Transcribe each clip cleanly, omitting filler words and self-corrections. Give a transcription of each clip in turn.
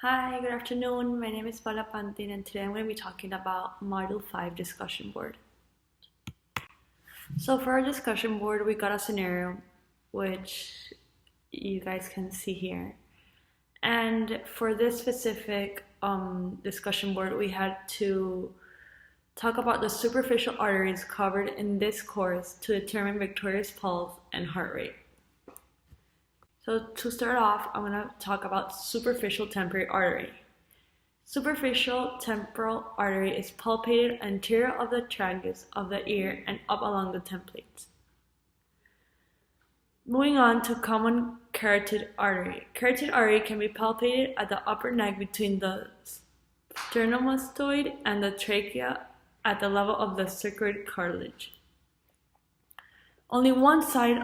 Hi, good afternoon. My name is Paula Pantin, and today I'm going to be talking about Module 5 discussion board. So for our discussion board, we got a scenario which you guys can see here. And for this specific discussion board, we had to talk about the superficial arteries covered in this course to determine Victoria's pulse and heart rate. So to start off, I'm going to talk about superficial temporary artery. Superficial temporal artery is palpated anterior of the tragus of the ear and up along the templates. Moving on to common carotid artery. Carotid artery can be palpated at the upper neck between the sternomastoid and the trachea at the level of the circular cartilage. Only one side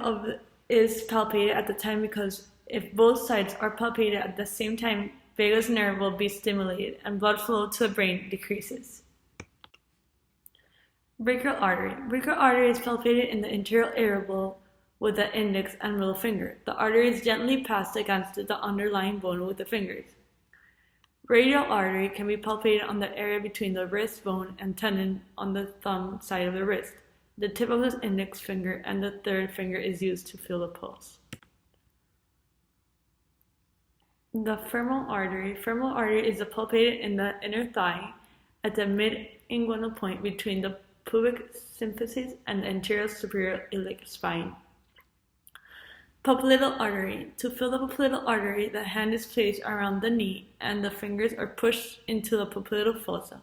is palpated at the time because if both sides are palpated at the same time, vagus nerve will be stimulated and blood flow to the brain decreases. Brachial artery. Brachial artery is palpated in the anterior areola with the index and middle finger. The artery is gently passed against the underlying bone with the fingers. Radial artery can be palpated on the area between the wrist bone and tendon on the thumb side of the wrist. The tip of the index finger and the third finger is used to feel the pulse. The femoral artery. Femoral artery is palpated in the inner thigh at the mid-inguinal point between the pubic symphysis and the anterior superior iliac spine. Popliteal artery. To feel the popliteal artery, the hand is placed around the knee and the fingers are pushed into the popliteal fossa.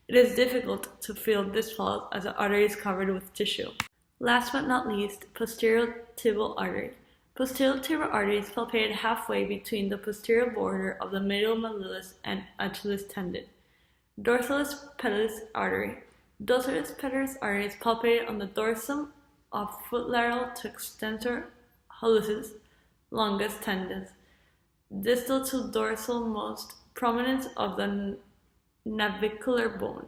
It is difficult to feel this pulse as the artery is covered with tissue. Last but not least, posterior tibial artery. Posterior tibial artery is palpated halfway between the posterior border of the medial malleolus and Achilles tendon. Dorsalis patellis artery. Dorsalis patellis artery is palpated on the dorsum of foot lateral to extensor hallucis longus tendons, distal to dorsal most prominence of the navicular bone.